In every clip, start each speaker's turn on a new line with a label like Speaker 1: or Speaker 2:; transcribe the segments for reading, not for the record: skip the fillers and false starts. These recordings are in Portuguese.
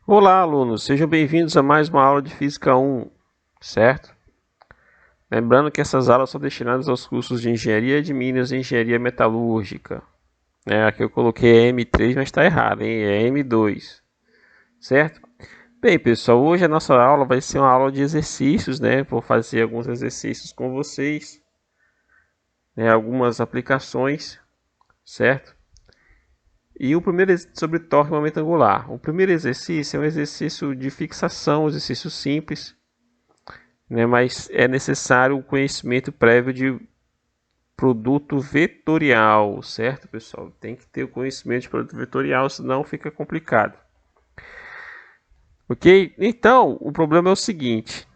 Speaker 1: Olá, alunos, sejam bem-vindos a mais uma aula de Física 1, certo? Lembrando que essas aulas são destinadas aos cursos de Engenharia de Minas e Engenharia Metalúrgica. Aqui eu coloquei M3, mas está errado, hein? É M2, certo? Bem, pessoal, hoje a nossa aula vai ser uma aula de exercícios, né? Vou fazer alguns exercícios com vocês, algumas aplicações, certo? E o primeiro sobre torque e momento angular. O primeiro exercício é um exercício de fixação, um exercício simples, mas é necessário o conhecimento prévio de produto vetorial, certo, pessoal? Tem que ter o conhecimento de produto vetorial, senão fica complicado. Ok? Então, o problema é o seguinte.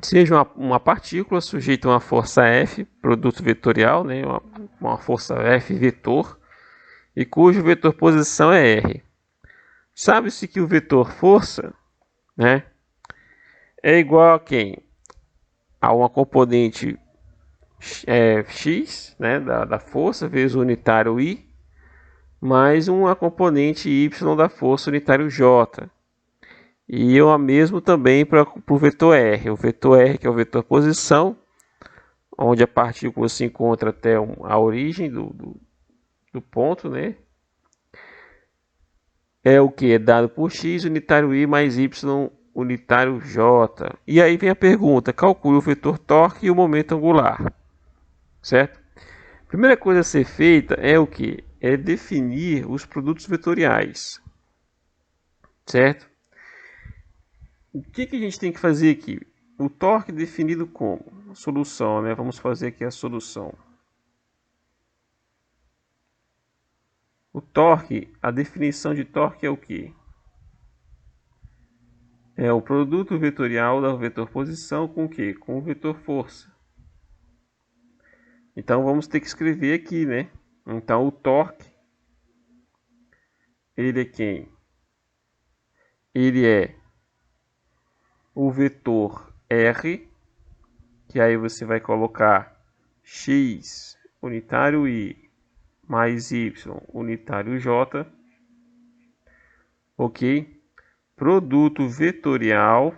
Speaker 1: Seja uma partícula sujeita a uma força F, produto vetorial, uma força F vetor, e cujo vetor posição é R. Sabe-se que o vetor força, é igual a quem? A uma componente x, da força, vezes o unitário I, mais uma componente y da força unitário j. E o mesmo também para o vetor r. O vetor r, que é o vetor posição, onde a partícula se encontra até a origem do ponto, é o que? É dado por x unitário I mais y unitário j. E aí vem a pergunta, calcule o vetor torque e o momento angular. Certo? A primeira coisa a ser feita é o que? É definir os produtos vetoriais. Certo? O que a gente tem que fazer aqui? O torque definido como? Solução, Vamos fazer aqui a solução. O torque, a definição de torque é o que? É o produto vetorial da vetor posição com o que? Com o vetor força. Então vamos ter que escrever aqui, Então o torque, ele é quem? Ele é o vetor R, que aí você vai colocar x unitário I mais y unitário j, ok? Produto vetorial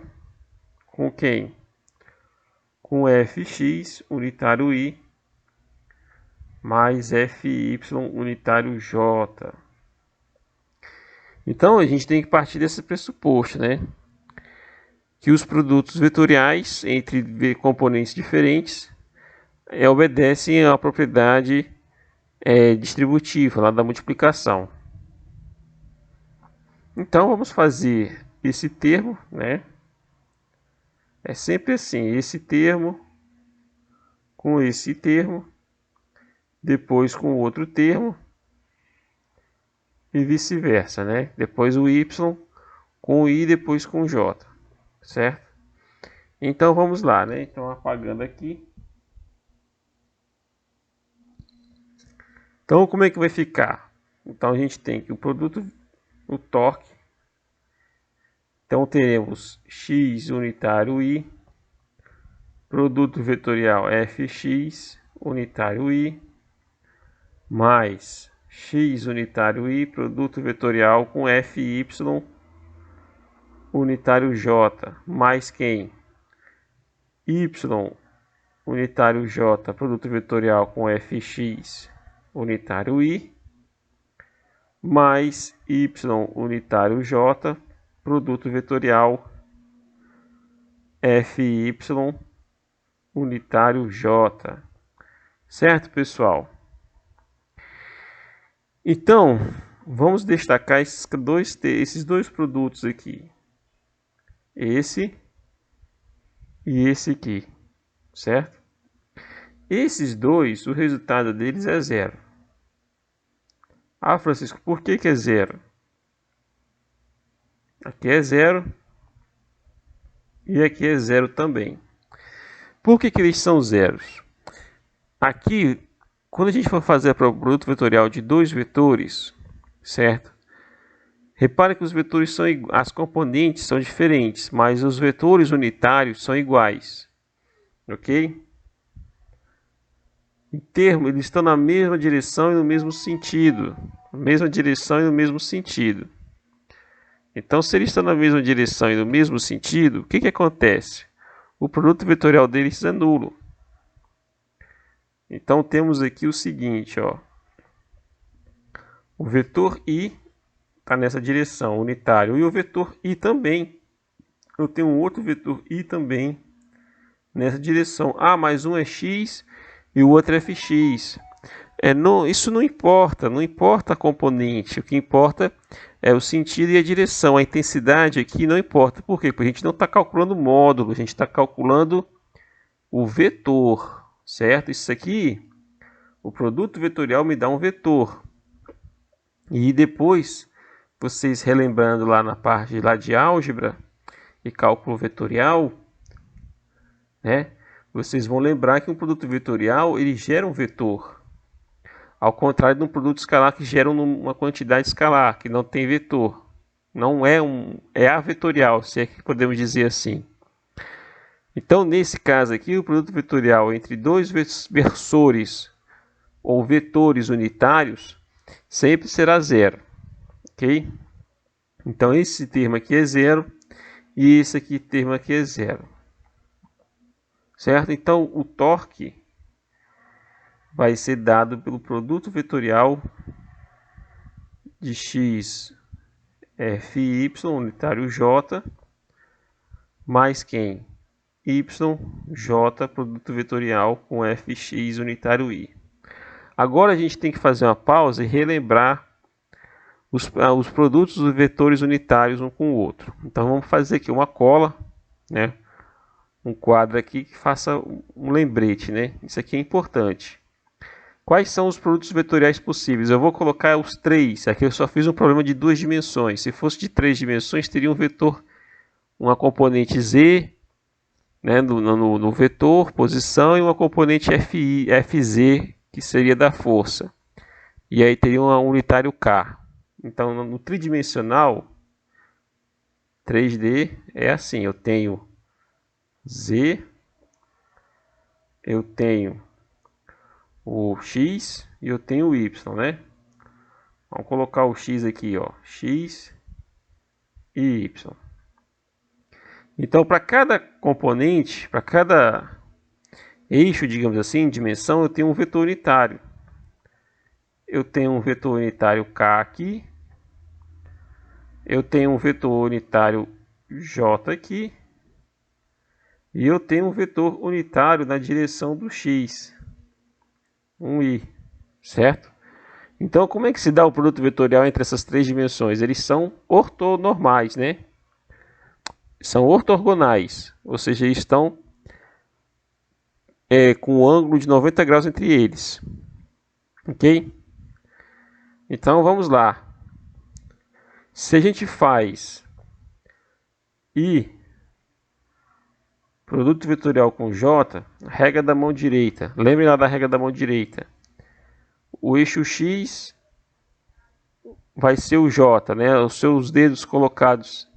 Speaker 1: com quem? Com fx unitário I mais fy unitário j. Então a gente tem que partir desse pressuposto, que os produtos vetoriais entre componentes diferentes obedecem à propriedade distributiva lá da multiplicação. Então vamos fazer esse termo, É sempre assim, esse termo com esse termo, depois com outro termo e vice-versa, Depois o y com o i, depois com o j, certo? Então vamos lá, Então apagando aqui. Então como é que vai ficar? Então a gente tem que o produto, o torque. Então teremos x unitário I, produto vetorial fx unitário I, mais x unitário I, produto vetorial com fy unitário j, mais quem? Y unitário j, produto vetorial com fx unitário I, mais y unitário j, produto vetorial fy unitário j. Certo, pessoal? Então, vamos destacar esses dois produtos aqui. Esse e esse aqui, certo? Esses dois, o resultado deles é zero. Ah, Francisco, por que é zero? Aqui é zero e aqui é zero também. Por que eles são zeros? Aqui, quando a gente for fazer o produto vetorial de dois vetores, certo? Repare que os vetores são as componentes são diferentes, mas os vetores unitários são iguais, ok? Em termos, eles estão na mesma direção e no mesmo sentido, Então, se eles estão na mesma direção e no mesmo sentido, o que acontece? O produto vetorial deles é nulo. Então, temos aqui o seguinte, ó. O vetor I está nessa direção, unitário, e o vetor I também. Eu tenho um outro vetor I também nessa direção. Ah, mas um é x e o outro é fx. Isso não importa, não importa a componente. O que importa é o sentido e a direção. A intensidade aqui não importa. Por quê? Porque a gente não está calculando o módulo, a gente está calculando o vetor, certo? Isso aqui, o produto vetorial me dá um vetor. E depois, vocês relembrando lá na parte lá de álgebra e cálculo vetorial, né? Vocês vão lembrar que um produto vetorial ele gera um vetor. Ao contrário de um produto escalar que gera uma quantidade escalar, que não tem vetor. Não é é avetorial, se é que podemos dizer assim. Então, nesse caso aqui, o produto vetorial entre dois versores ou vetores unitários sempre será zero, ok? Então, esse termo aqui é zero e esse aqui termo aqui é zero, certo? Então, o torque vai ser dado pelo produto vetorial de x Fy unitário j mais quem? Yj produto vetorial com Fx unitário I. Agora a gente tem que fazer uma pausa e relembrar os produtos dos vetores unitários um com o outro. Então vamos fazer aqui uma cola, né? Um quadro aqui que faça um lembrete, né? Isso aqui é importante. Quais são os produtos vetoriais possíveis? Eu vou colocar os três. Aqui eu só fiz um problema de duas dimensões. Se fosse de três dimensões, teria um vetor, uma componente z, né, no vetor, posição, e uma componente Fz, que seria da força. E aí teria um unitário K. Então, no tridimensional, 3D, é assim. Eu tenho z, eu tenho o x e eu tenho o y, né? Vamos colocar o x aqui, ó, x e y. Então, para cada componente, para cada eixo, digamos assim, dimensão, eu tenho um vetor unitário. Eu tenho um vetor unitário k aqui, eu tenho um vetor unitário j aqui, e eu tenho um vetor unitário na direção do x. Um i, certo? Então, como é que se dá o produto vetorial entre essas três dimensões? Eles são ortonormais, né? São ortogonais, ou seja, eles estão com um ângulo de 90 graus entre eles. Ok? Então, vamos lá. Se a gente faz I produto vetorial com J, regra da mão direita. Lembre lá da regra da mão direita. O eixo X vai ser o J, né? Os seus dedos colocados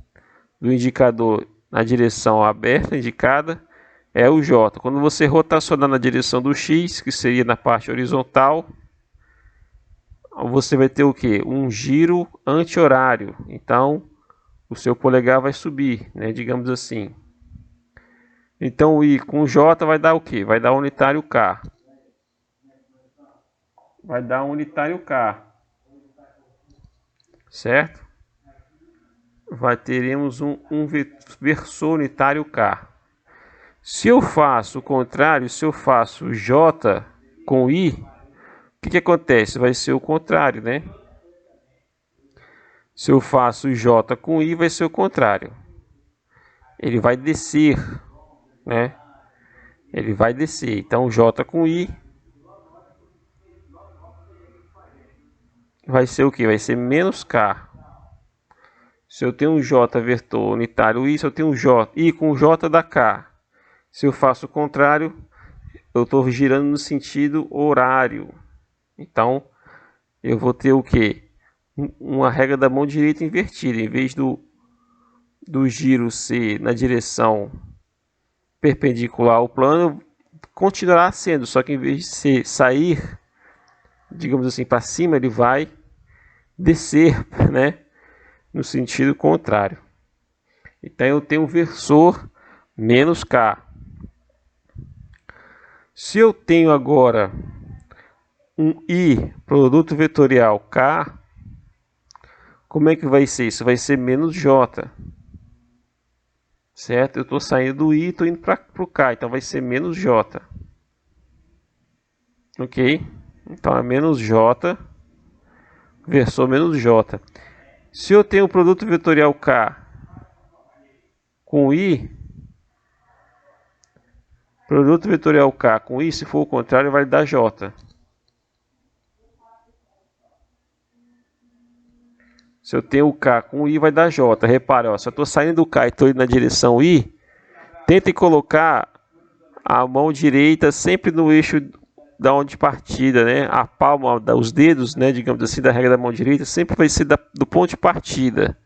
Speaker 1: do indicador na direção aberta indicada é o J. Quando você rotacionar na direção do X, que seria na parte horizontal, você vai ter o que? Um giro anti-horário. Então, o seu polegar vai subir, né? Digamos assim. Então, o I com J vai dar o que? Vai dar unitário K. Vai dar um unitário K. Certo? Teremos um versor unitário K. Se eu faço o contrário, se eu faço J com I, o que acontece? Vai ser o contrário, né? Se eu faço J com I, vai ser o contrário. Ele vai descer, né? Ele vai descer. Então, J com I vai ser o que? Vai ser menos K. Se eu tenho um J vetor unitário I, se eu tenho um J, I com J dá K. Se eu faço o contrário, eu estou girando no sentido horário. Então, eu vou ter o quê? Uma regra da mão direita invertida. Em vez do giro ser na direção perpendicular ao plano, continuará sendo, só que em vez de sair, digamos assim, para cima, ele vai descer, né, no sentido contrário. Então eu tenho um versor menos K. Se eu tenho agora um I, produto vetorial K, como é que vai ser? Isso vai ser menos J. Certo? Eu estou saindo do I e estou indo para o K, então vai ser menos J. Ok? Então é menos J, versor menos J. Se eu tenho o produto vetorial K com I, produto vetorial K com I, se for o contrário, vai dar J. Se eu tenho o K com I, vai dar J. Repare, ó, se eu estou saindo do K e estou indo na direção I, tente colocar a mão direita sempre no eixo da onde partida, né? A palma, os dedos, né, digamos assim, da regra da mão direita, sempre vai ser do ponto de partida,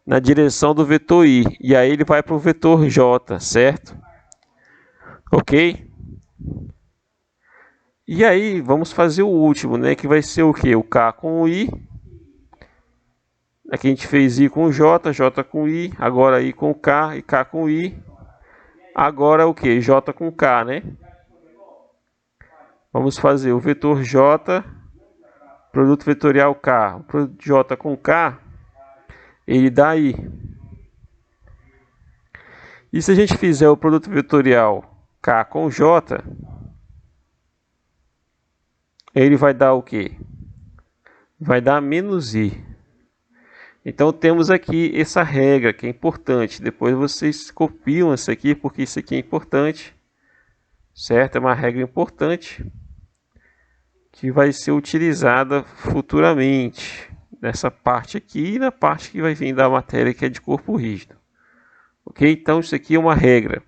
Speaker 1: na direção do vetor I. E aí ele vai para o vetor J, certo? Ok? E aí vamos fazer o último, né? Que vai ser o que? O K com o I. Aqui a gente fez I com o J, J com I. Agora I com o K e K com I. Agora o que? J com K, né? Vamos fazer o vetor J, produto vetorial K. O produto J com K, ele dá I. E se a gente fizer o produto vetorial K com J, ele vai dar o quê? Vai dar menos I. Então temos aqui essa regra que é importante. Depois vocês copiam isso aqui, porque isso aqui é importante. Certo? É uma regra importante que vai ser utilizada futuramente nessa parte aqui e na parte que vai vir da matéria que é de corpo rígido. Ok? Então isso aqui é uma regra.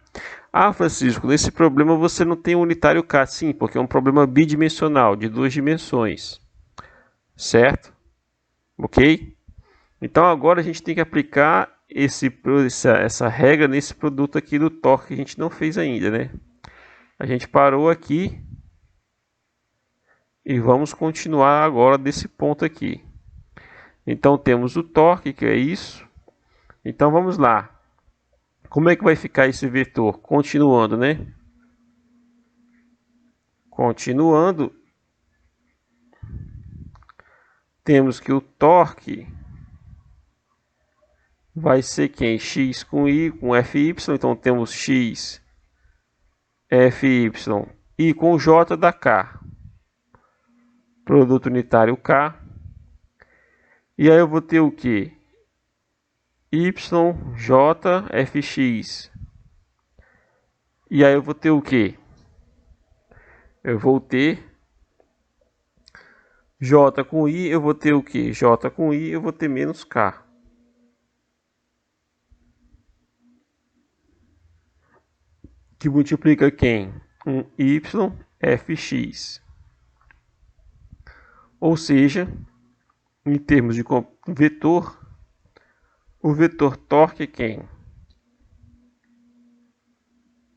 Speaker 1: Ah, Francisco, nesse problema você não tem um unitário K. Sim, porque é um problema bidimensional, de 2 dimensões. Certo? Ok? Então agora a gente tem que aplicar essa regra nesse produto aqui do torque que a gente não fez ainda, né? A gente parou aqui e vamos continuar agora desse ponto aqui. Então temos o torque, que é isso. Então vamos lá. Como é que vai ficar esse vetor? Continuando, né? Continuando, temos que o torque vai ser quem? X com I com Fy. Então temos X, Fy, I com J dá K. Produto unitário K. E aí eu vou ter o que? Y, J, Fx. E aí eu vou ter o que? Eu vou ter J com I, eu vou ter o que? J com I, eu vou ter menos K. Que multiplica quem? Um Y, Fx. Ou seja, em termos de vetor, o vetor torque é quem?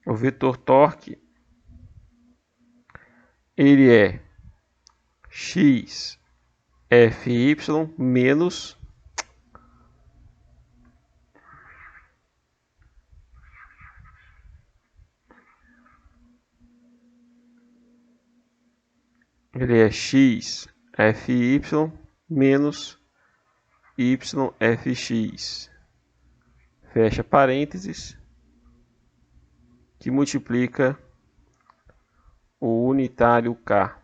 Speaker 1: O vetor torque, ele é X, Fy menos X, Fy menos YFX. Fecha parênteses, que multiplica o unitário K.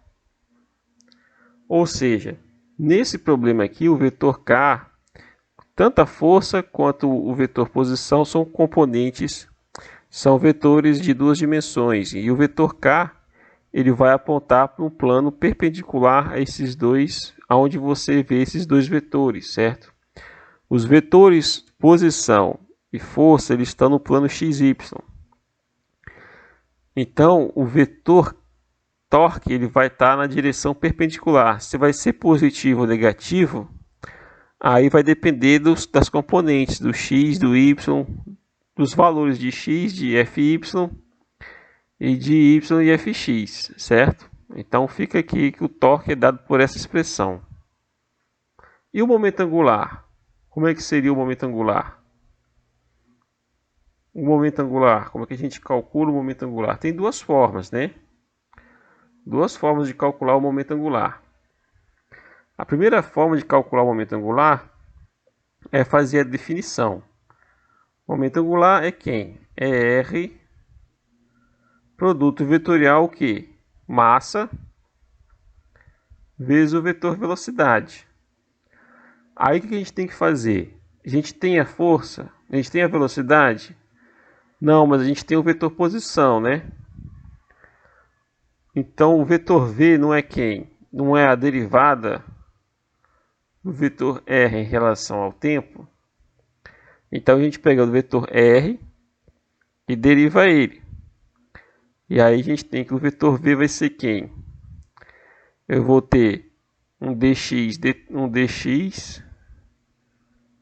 Speaker 1: Ou seja, nesse problema aqui, o vetor K, tanto a força quanto o vetor posição são componentes, são vetores de 2 dimensões. E o vetor K, ele vai apontar para um plano perpendicular a esses dois, aonde você vê esses dois vetores, certo? Os vetores posição e força, eles estão no plano XY. Então, o vetor torque ele vai estar na direção perpendicular. Se vai ser positivo ou negativo, aí vai depender das componentes, do x, do y, dos valores de x, de fy e de y e fx, certo? Então fica aqui que o torque é dado por essa expressão. E o momento angular? Como é que seria o momento angular? O momento angular, como é que a gente calcula o momento angular? Tem duas formas, né? Duas formas de calcular o momento angular. A primeira forma de calcular o momento angular é fazer a definição. O momento angular é quem? É R, produto vetorial, o quê? Massa vezes o vetor velocidade. Aí o que a gente tem que fazer? A gente tem a força? A gente tem a velocidade? Não, mas a gente tem o vetor posição, né? Então o vetor v não é quem? Não é a derivada do vetor r em relação ao tempo? Então a gente pega o vetor r e deriva ele. E aí a gente tem que o vetor v vai ser quem? Eu vou ter um dx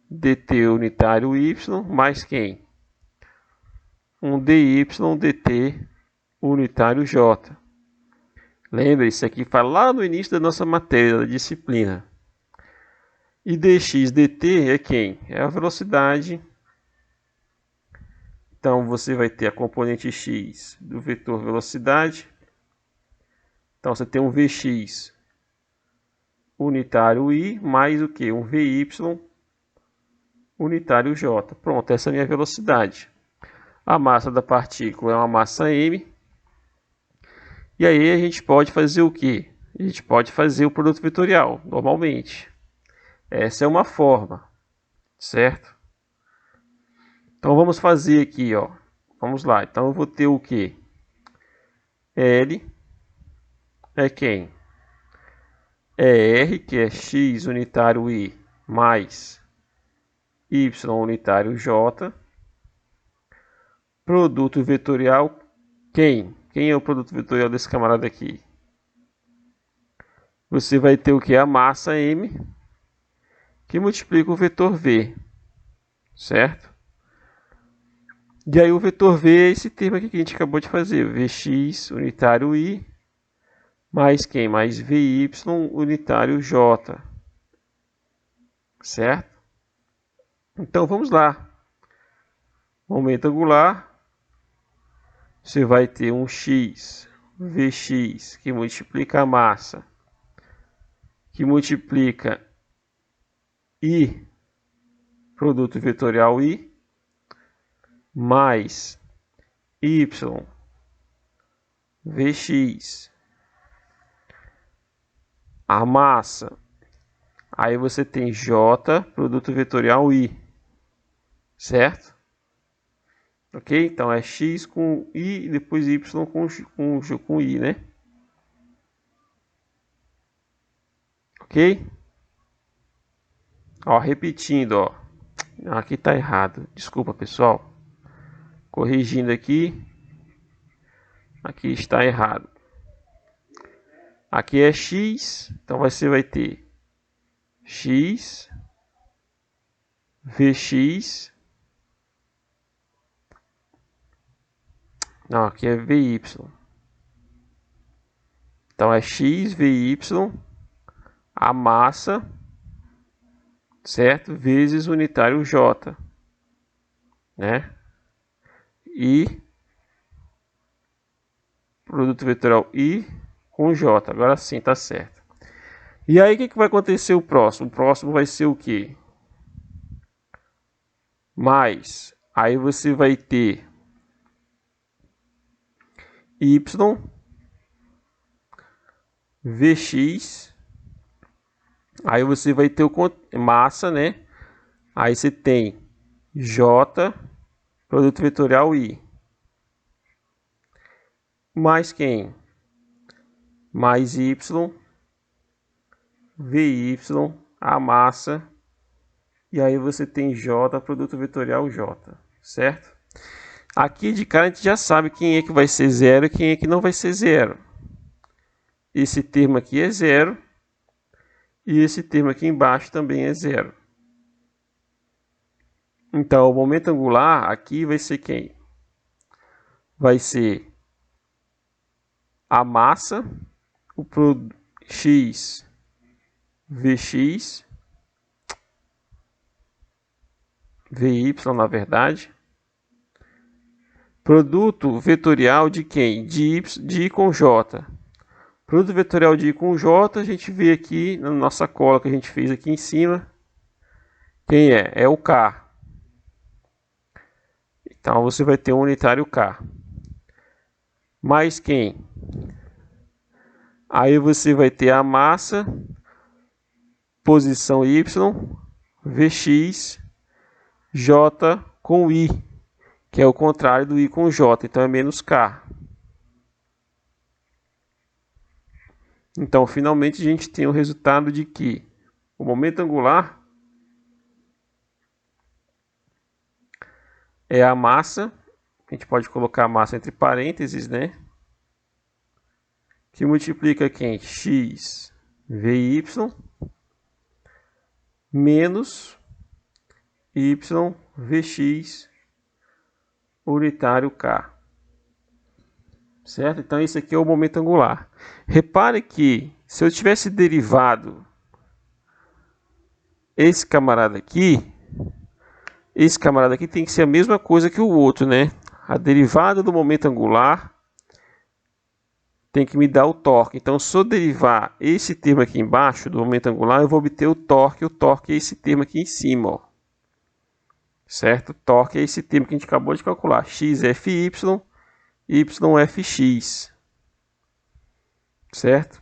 Speaker 1: dt unitário y mais quem? Um dy dt unitário j. Lembra, isso aqui foi lá no início da nossa matéria, da disciplina. E dx dt é quem? É a velocidade. Então você vai ter a componente x do vetor velocidade. Então você tem um vx unitário i mais o que? Um vy unitário j. Pronto, essa é a minha velocidade. A massa da partícula é uma massa m. E aí a gente pode fazer o que? A gente pode fazer o produto vetorial, normalmente. Essa é uma forma, certo? Então vamos fazer aqui, ó. Vamos lá. Então eu vou ter o que? L é quem? É R, que é x unitário i, mais y unitário j. Produto vetorial, quem? Quem é o produto vetorial desse camarada aqui? Você vai ter o que? A massa m, que multiplica o vetor v, certo? E aí o vetor v é esse termo aqui que a gente acabou de fazer, vx unitário i, mais quem? Mais vy unitário j, certo? Então vamos lá. Momento angular, você vai ter um x, vx, que multiplica a massa, que multiplica i, produto vetorial i, mais y, vx, a massa, aí você tem j, produto vetorial i, certo? Ok? Então é x com i e depois y com i, né? Ok? Ó, repetindo, ó. Aqui tá errado. Desculpa, pessoal. Corrigindo aqui. Aqui está errado. Aqui é x, então você vai ter x, vx. Não, aqui é vy. Então é x, vy, a massa, certo? Vezes o unitário j, né? E produto vetorial i com j. Agora sim, tá certo. E aí, o que vai acontecer o próximo? O próximo vai ser o quê? Mais. Aí você vai ter y, vx. Aí você vai ter o massa, né? Aí você tem j, produto vetorial i. Mais quem? Mais y, vy, a massa. E aí você tem j, produto vetorial j, certo? Aqui de cara a gente já sabe quem é que vai ser zero e quem é que não vai ser zero. Esse termo aqui é zero e esse termo aqui embaixo também é zero. Então o momento angular aqui vai ser quem? Vai ser a massa, o x Vx, Vy na verdade, produto vetorial de quem? De I com J. Produto vetorial de I com J, a gente vê aqui na nossa cola que a gente fez aqui em cima. Quem é? É o K. Então você vai ter um unitário K. Mais quem? Aí você vai ter a massa, posição Y, Vx, J com I, que é o contrário do I com J, então é menos K. Então, finalmente, a gente tem o resultado de que o momento angular é a massa, a gente pode colocar a massa entre parênteses, né? Que multiplica quem? X Vy menos Y Vx unitário K. Certo? Então, esse aqui é o momento angular. Repare que se eu tivesse derivado esse camarada aqui tem que ser a mesma coisa que o outro, né? A derivada do momento angular tem que me dar o torque. Então, se eu derivar esse termo aqui embaixo do momento angular, eu vou obter o torque. O torque é esse termo aqui em cima, ó. Certo? O torque é esse termo que a gente acabou de calcular. XFY, YFX. Certo?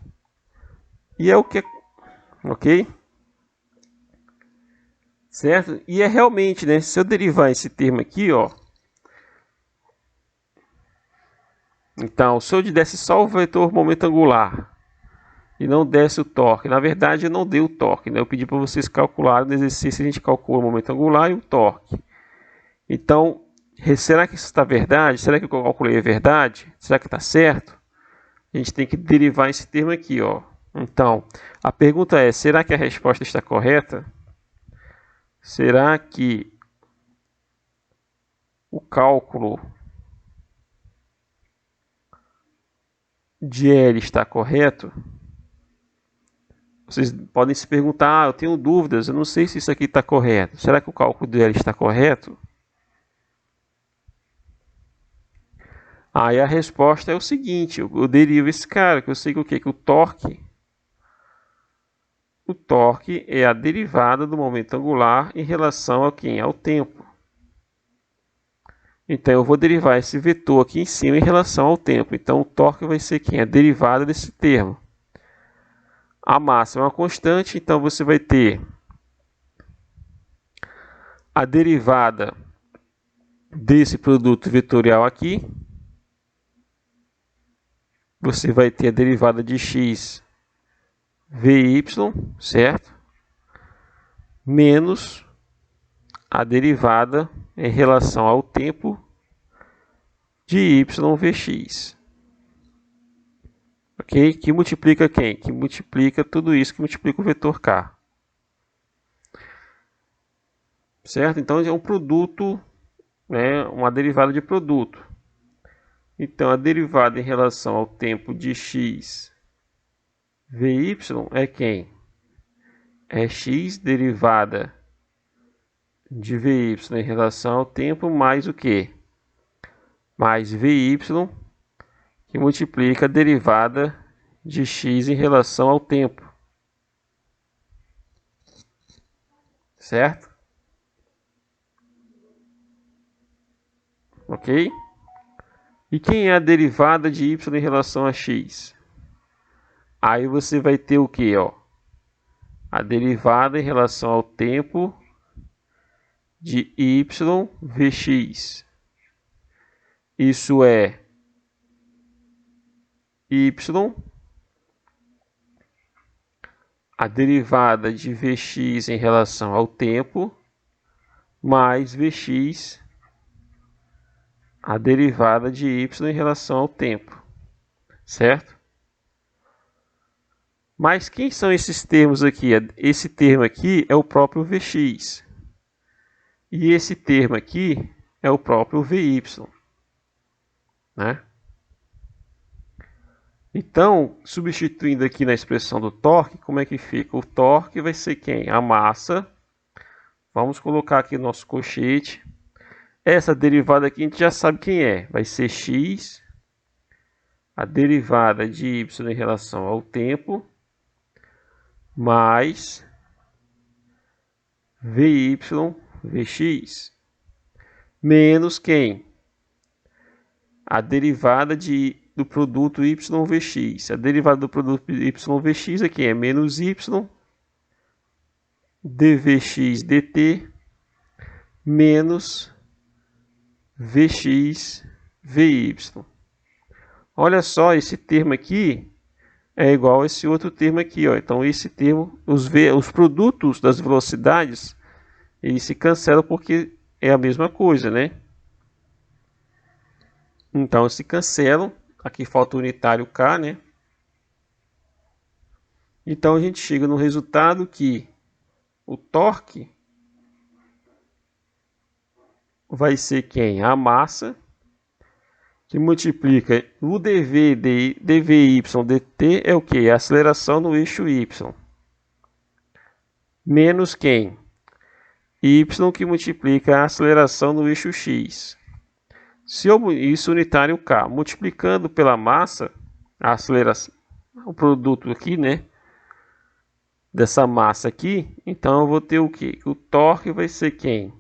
Speaker 1: E é o que... Ok? Certo? E é realmente, né? Se eu derivar esse termo aqui, ó. Então, se eu desse só o vetor momento angular e não desse o torque, na verdade eu não dei o torque, né? Eu pedi para vocês calcularem no exercício, a gente calcula o momento angular e o torque. Então, será que isso está verdade? Será que o que eu calculei é verdade? Será que está certo? A gente tem que derivar esse termo aqui, ó. Então, a pergunta é, será que a resposta está correta? Será que o cálculo de L está correto? Vocês podem se perguntar, eu tenho dúvidas, eu não sei se isso aqui está correto. Será que o cálculo de L está correto? Aí a resposta é o seguinte, eu derivo esse cara, que eu sei que o que? Que o torque é a derivada do momento angular em relação a quem? Ao tempo. Então eu vou derivar esse vetor aqui em cima em relação ao tempo. Então o torque vai ser quem? A derivada desse termo. A massa é uma constante, então você vai ter a derivada desse produto vetorial aqui. Você vai ter a derivada de x Vy, certo? Menos a derivada em relação ao tempo de y Vx. Ok? Que multiplica quem? Que multiplica tudo isso, que multiplica o vetor k. Certo? Então é um produto, né? Uma derivada de produto. Então a derivada em relação ao tempo de x Vy é quem? É x derivada de Vy em relação ao tempo mais o que? Mais Vy, que multiplica a derivada de x em relação ao tempo. Certo? Ok? E quem é a derivada de y em relação a x? Aí você vai ter o que, ó? A derivada em relação ao tempo de y Vx. Isso é y, a derivada de Vx em relação ao tempo, mais Vx, a derivada de y em relação ao tempo, certo? Mas quem são esses termos aqui? Esse termo aqui é o próprio Vx. E esse termo aqui é o próprio Vy, né? Então, substituindo aqui na expressão do torque, como é que fica? O torque vai ser quem? A massa. Vamos colocar aqui nosso colchete. Essa derivada aqui a gente já sabe quem é. Vai ser x, a derivada de y em relação ao tempo, mais Vy, Vx, menos quem? A derivada do produto YVX. A derivada do produto YVX aqui é menos y dvx dt menos vx vy. Olha só, esse termo aqui é igual a esse outro termo aqui, ó. Então esse termo, os produtos das velocidades, eles se cancelam porque é a mesma coisa, né? Então se cancelam. Aqui falta o unitário K, né? Então a gente chega no resultado que o torque vai ser quem? A massa, que multiplica o dv dvy dt é o que? A aceleração no eixo y. Menos quem? Y, que multiplica a aceleração no eixo x. Se eu, isso unitário K, multiplicando pela massa, a aceleração, o produto aqui, né? Dessa massa aqui, então eu vou ter o que? O torque vai ser quem?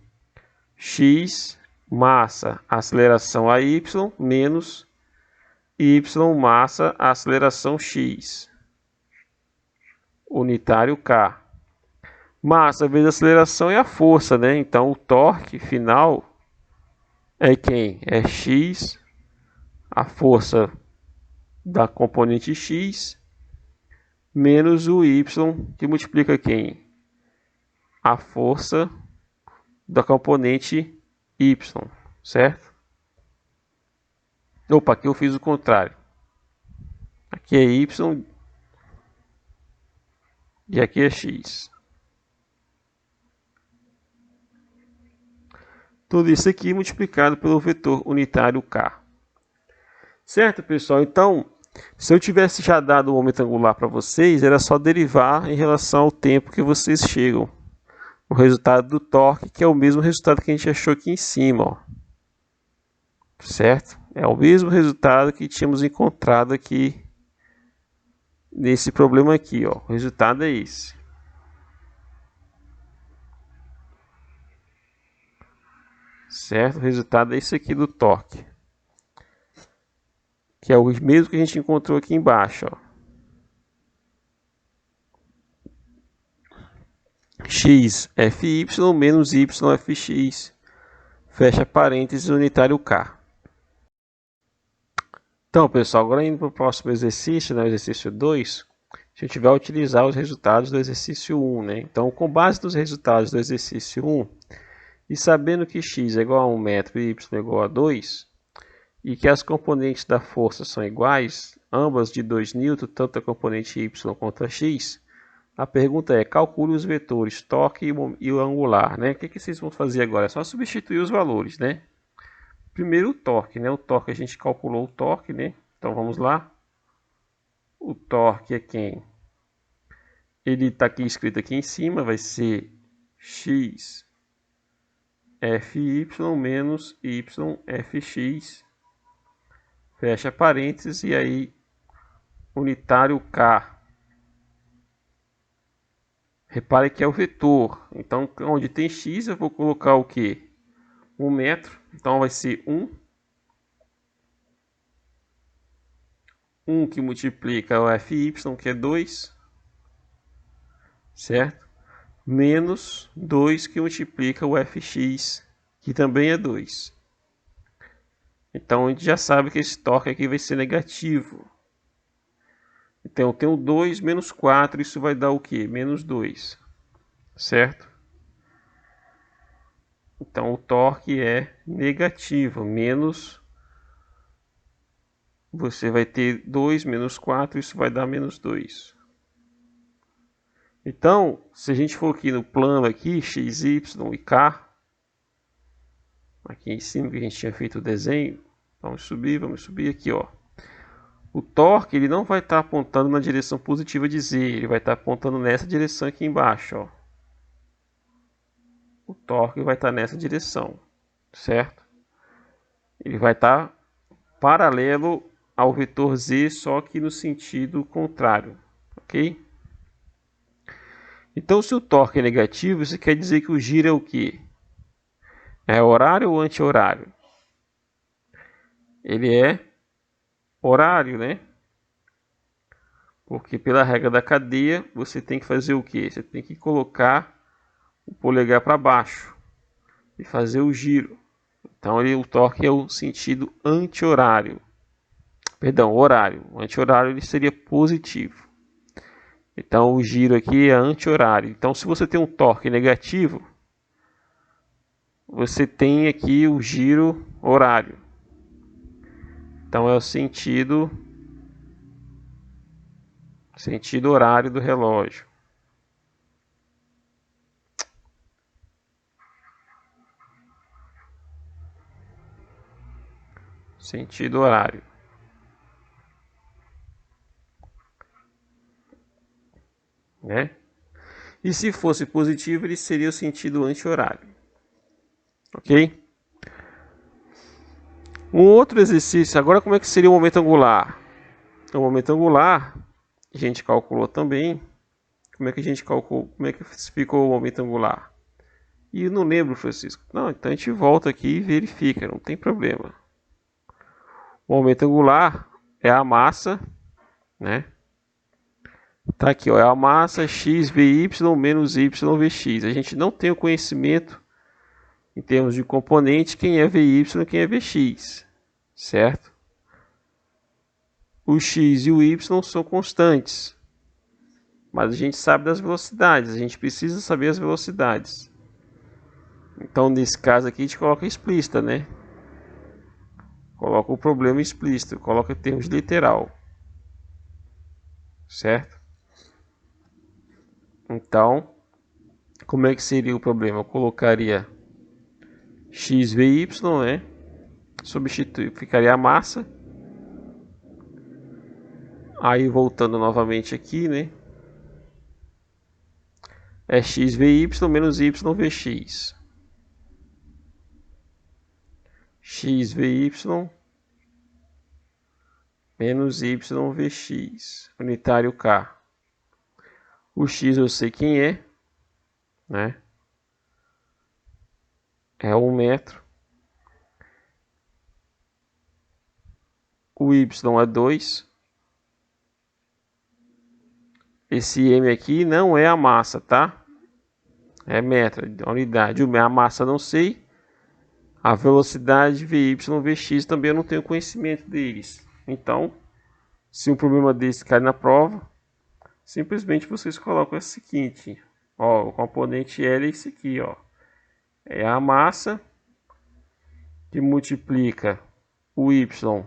Speaker 1: X massa, aceleração a y, menos y massa, aceleração x. Unitário K. Massa vezes aceleração é a força, né? Então o torque final é quem? É x, a força da componente x, menos o y, que multiplica quem? A força da componente y, certo? Opa, aqui eu fiz o contrário. Aqui é y e aqui é x. Tudo isso aqui multiplicado pelo vetor unitário k. Certo, pessoal? Então, se eu tivesse já dado o momento angular para vocês, era só derivar em relação ao tempo que vocês chegam. O resultado do torque, que é o mesmo resultado que a gente achou aqui em cima, ó. Certo? É o mesmo resultado que tínhamos encontrado aqui nesse problema aqui, ó. O resultado é esse. Certo? O resultado é esse aqui do torque, que é o mesmo que a gente encontrou aqui embaixo, ó. X Fy menos Y Fx, fecha parênteses, unitário K. Então, pessoal, agora indo para o próximo exercício, né, o exercício 2, a gente vai utilizar os resultados do exercício 1, né? Então, com base nos resultados do exercício 1, e sabendo que x é igual a 1 metro e y é igual a 2, e que as componentes da força são iguais, ambas de 2 N, tanto a componente y quanto a x, a pergunta é, calcule os vetores torque e o angular, né? O que vocês vão fazer agora? É só substituir os valores, né? Primeiro o torque, né? O torque a gente calculou o torque, né? Então vamos lá. O torque é quem? Ele está aqui escrito aqui em cima, vai ser x Fy menos y Fx, fecha parênteses, e aí unitário K. Repare que é o vetor, então onde tem x eu vou colocar o que? 1 metro, então vai ser 1. 1 que multiplica o Fy, que é 2, certo? Menos 2 que multiplica o Fx, que também é 2. Então a gente já sabe que esse torque aqui vai ser negativo. Então eu tenho 2 menos 4, isso vai dar o quê? Menos 2, certo? Então o torque é negativo, menos, você vai ter 2 menos 4, isso vai dar menos 2. Então, se a gente for aqui no plano aqui, x, y e k, aqui em cima que a gente tinha feito o desenho, vamos subir aqui, ó. O torque ele não vai estar apontando na direção positiva de z, ele vai estar apontando nessa direção aqui embaixo, ó. O torque vai estar nessa direção, certo? Ele vai estar paralelo ao vetor z, só que no sentido contrário, ok? Então, se o torque é negativo, isso quer dizer que o giro é o quê? É horário ou anti-horário? Ele é horário, né? Porque pela regra da cadeia, você tem que fazer o quê? Você tem que colocar o polegar para baixo e fazer o giro. Então, o torque é o sentido anti-horário. Perdão, horário. O anti-horário ele seria positivo. Então, o giro aqui é anti-horário. Então, se você tem um torque negativo, você tem aqui o giro horário. Então, é o sentido horário do relógio. Sentido horário. Né? E se fosse positivo, ele seria o sentido anti-horário. Ok? Um outro exercício, agora como é que seria o momento angular? O momento angular, a gente calculou também. Como é que a gente calculou? Como é que ficou o momento angular? E eu não lembro, Francisco. Não, então a gente volta aqui e verifica, não tem problema. O momento angular é a massa, né? Tá aqui, ó, é a massa x vy menos y vx. A gente não tem o conhecimento em termos de componente quem é vy e quem é vx, certo? O x e o y são constantes, mas a gente sabe das velocidades, a gente precisa saber as velocidades. Então, nesse caso aqui, a gente coloca explícita, né? Coloca o problema explícito, coloca em termos de literal, certo? Então, como é que seria o problema? Eu colocaria x vy, né? Substituir, ficaria a massa. Aí, voltando novamente aqui, né? É x vy menos y vx. X vy menos y vx. Unitário k. O x eu sei quem é, né? É 1 metro. O y é 2. Esse m aqui não é a massa, tá? É metro, a unidade. A massa não sei. A velocidade vy, vx também eu não tenho conhecimento deles. Então, se um problema desse cai na prova, simplesmente vocês colocam o seguinte. Ó, o componente L é esse aqui, ó. É a massa que multiplica o y.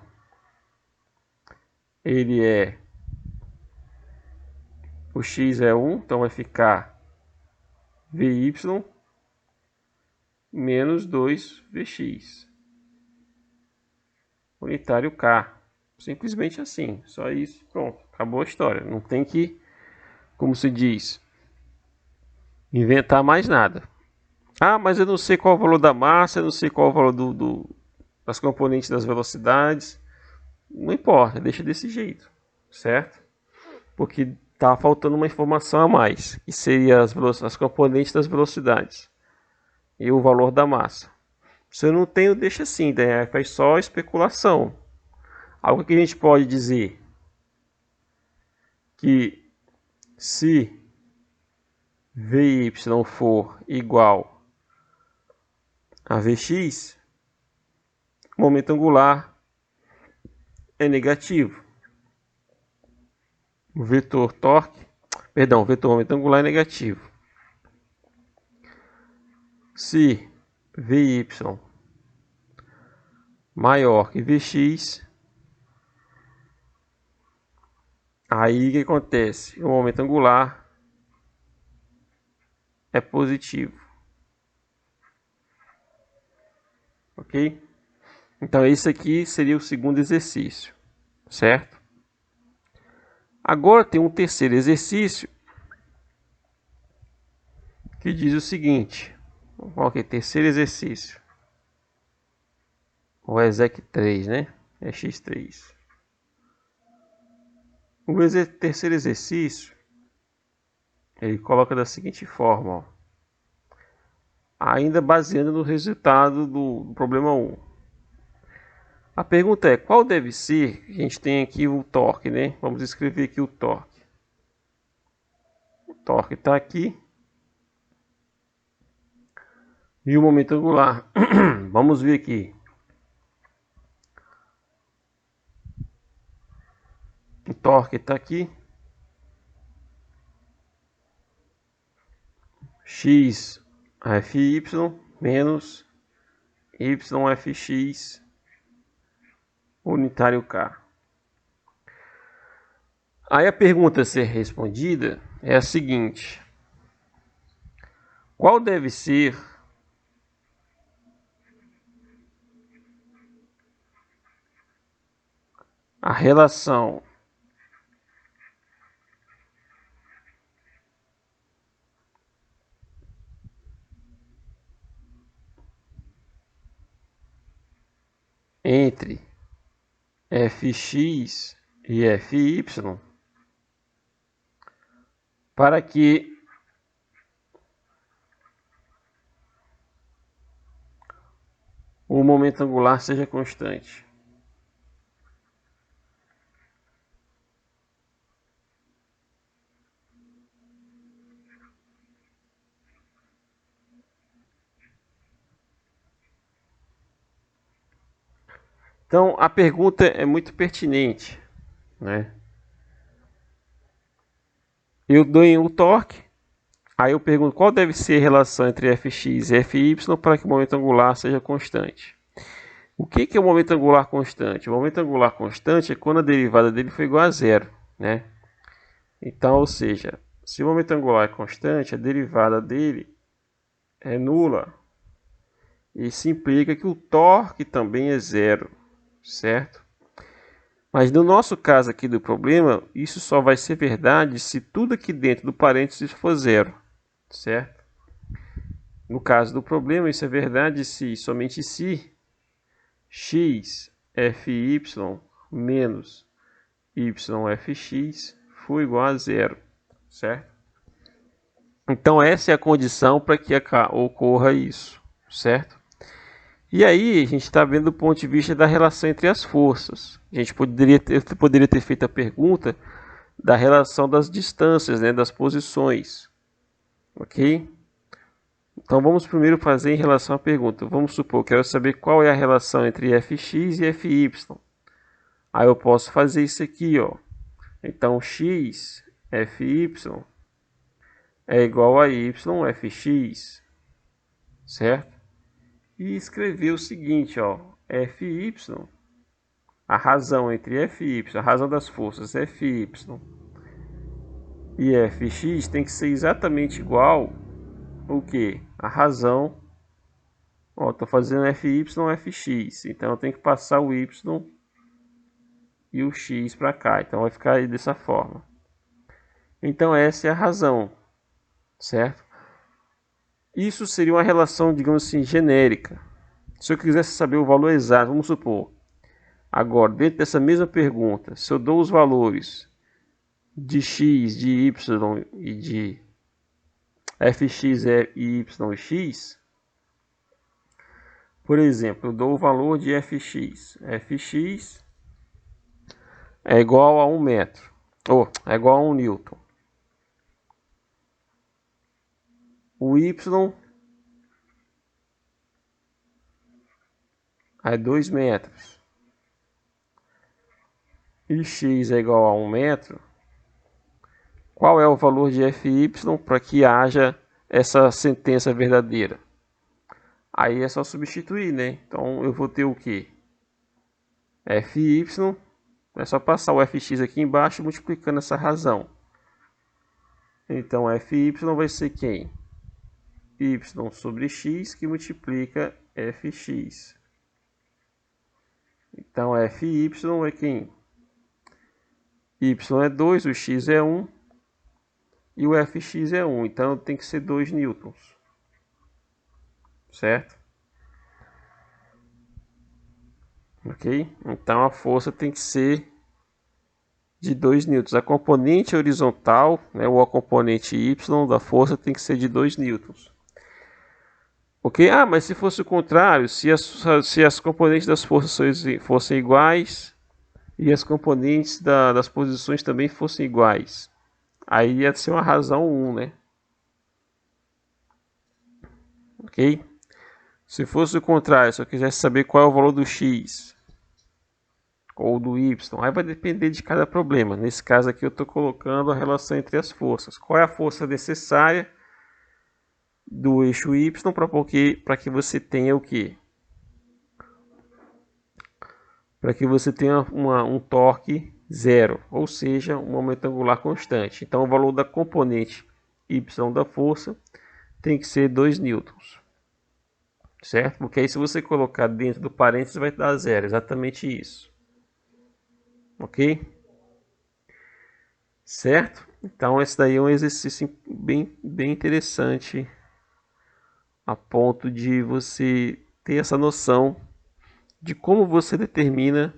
Speaker 1: Ele é... O x é 1, então vai ficar vy menos 2vx. Unitário k. Simplesmente assim. Só isso. Pronto. Acabou a história. Não tem que, como se diz, inventar mais nada. Ah, mas eu não sei qual é o valor da massa, eu não sei qual é o valor das componentes das velocidades. Não importa, deixa desse jeito, certo? Porque tá faltando uma informação a mais, que seria as componentes das velocidades e o valor da massa. Se eu não tenho, deixa assim, né? Faz só especulação. Algo que a gente pode dizer que se vy for igual a vx, o momento angular é negativo. O vetor torque, o vetor momento angular é negativo. Se Vy maior que Vx, aí o que acontece? O momento angular é positivo. Ok? Então esse aqui seria o segundo exercício, certo? Agora tem um terceiro exercício que diz o seguinte. Ok, terceiro exercício. O exec 3, né? É x3. O terceiro exercício, ele coloca da seguinte forma, ó. Ainda baseando no resultado do problema 1. A pergunta é, qual deve ser? A gente tem aqui o torque, né? Vamos escrever aqui o torque. O torque está aqui. E o momento angular. Vamos ver aqui. O torque está aqui. X Fy menos YFX unitário K. Aí a pergunta a ser respondida é a seguinte. Qual deve ser a relação entre Fx e Fy para que o momento angular seja constante? Então a pergunta é muito pertinente, né? Eu dou o torque, aí eu pergunto qual deve ser a relação entre Fx e Fy para que o momento angular seja constante. O que é o momento angular constante? O momento angular constante é quando a derivada dele for igual a zero, né? Então, ou seja, se o momento angular é constante, a derivada dele é nula. Isso implica que o torque também é zero, certo? Mas no nosso caso aqui do problema, isso só vai ser verdade se tudo aqui dentro do parênteses for zero, certo? No caso do problema, isso é verdade se somente se x Fy menos YFX for igual a zero, certo? Então essa é a condição para que ocorra isso, certo? E aí a gente está vendo do ponto de vista da relação entre as forças. A gente poderia ter feito a pergunta da relação das distâncias, né, das posições, ok? Então vamos primeiro fazer em relação à pergunta. Vamos supor que eu quero saber qual é a relação entre Fx e Fy. Aí eu posso fazer isso aqui, ó. Então x Fy é igual a YFX, certo? E escrever o seguinte, ó, Fy, a razão entre Fy, a razão das forças Fy e Fx tem que ser exatamente igual o que? A razão, ó, tô fazendo Fy, Fx, então eu tenho que passar o y e o x para cá, então vai ficar aí dessa forma. Então essa é a razão, certo? Isso seria uma relação, digamos assim, genérica. Se eu quisesse saber o valor exato, vamos supor, agora, dentro dessa mesma pergunta, se eu dou os valores de x, de y e de fx, y e x, por exemplo, eu dou o valor de fx. Fx é igual a 1 metro, ou é igual a 1 newton. O y é 2 metros. E x é igual a 1 metro. Qual é o valor de Fy para que haja essa sentença verdadeira? Aí é só substituir, né? Então eu vou ter o que? Fy, é só passar o fx aqui embaixo multiplicando essa razão. Então Fy vai ser quem? Y sobre x que multiplica fx. Então Fy é quem? Y é 2, o x é 1 e o fx é 1. Então tem que ser 2 newtons. Certo? Ok? Então a força tem que ser de 2 newtons. A componente horizontal, né, ou a componente y da força tem que ser de 2 newtons. Ok? Ah, mas se fosse o contrário, se as componentes das forças fossem iguais e as componentes das posições também fossem iguais, aí ia ser uma razão 1, né? Ok? Se fosse o contrário, se eu quisesse saber qual é o valor do x ou do y, aí vai depender de cada problema. Nesse caso aqui eu estou colocando a relação entre as forças. Qual é a força necessária do eixo y para que você tenha o quê? Para que você tenha um torque zero, ou seja, um momento angular constante. Então o valor da componente y da força tem que ser 2 newtons. Certo? Porque aí se você colocar dentro do parênteses vai dar zero, exatamente isso. Ok? Certo? Então esse daí é um exercício bem interessante, a ponto de você ter essa noção de como você determina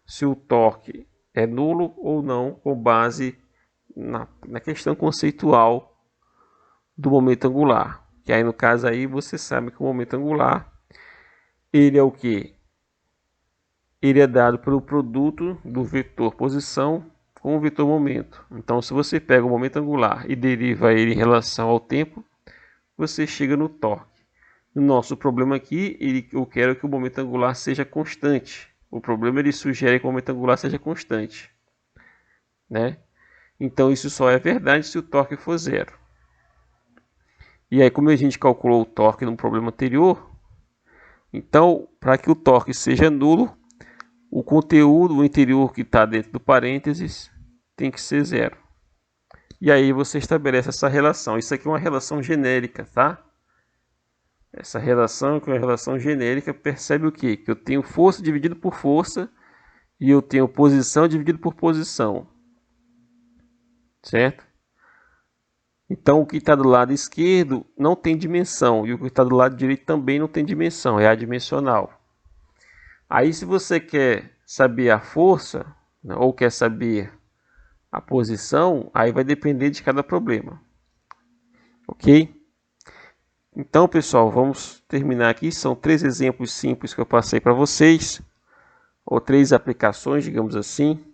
Speaker 1: se o torque é nulo ou não, com base na questão conceitual do momento angular. Que aí no caso aí você sabe que o momento angular ele é o que? Ele é dado pelo produto do vetor posição com o vetor momento. Então se você pega o momento angular e deriva ele em relação ao tempo, você chega no torque. No nosso problema aqui, eu quero que o momento angular seja constante. O problema ele sugere que o momento angular seja constante, né? Então isso só é verdade se o torque for zero. E aí, como a gente calculou o torque no problema anterior, então para que o torque seja nulo, o conteúdo, o interior que está dentro do parênteses, tem que ser zero. E aí você estabelece essa relação. Isso aqui é uma relação genérica, tá? Essa relação, que é uma relação genérica, percebe o quê? Que eu tenho força dividido por força e eu tenho posição dividido por posição. Certo? Então o que está do lado esquerdo não tem dimensão e o que está do lado direito também não tem dimensão, é adimensional. Aí se você quer saber a força, né, ou quer saber a posição, aí vai depender de cada problema. Ok? Então, pessoal, vamos terminar aqui. São 3 exemplos simples que eu passei para vocês, ou 3 aplicações, digamos assim,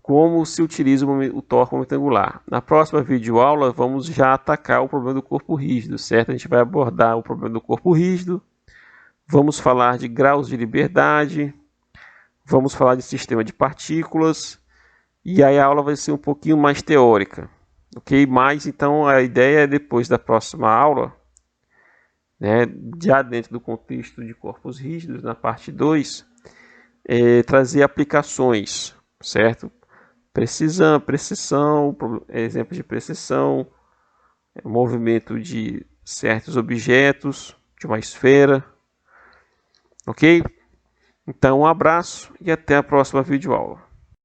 Speaker 1: como se utiliza o torque momento angular. Na próxima videoaula, vamos já atacar o problema do corpo rígido, certo? A gente vai abordar o problema do corpo rígido, vamos falar de graus de liberdade, vamos falar de sistema de partículas, e aí a aula vai ser um pouquinho mais teórica. Ok? Mas então a ideia é depois da próxima aula, né, já dentro do contexto de corpos rígidos, na parte 2, trazer aplicações, certo? Precisão, exemplos de precisão, movimento de certos objetos, de uma esfera. Ok? Então um abraço e até a próxima videoaula.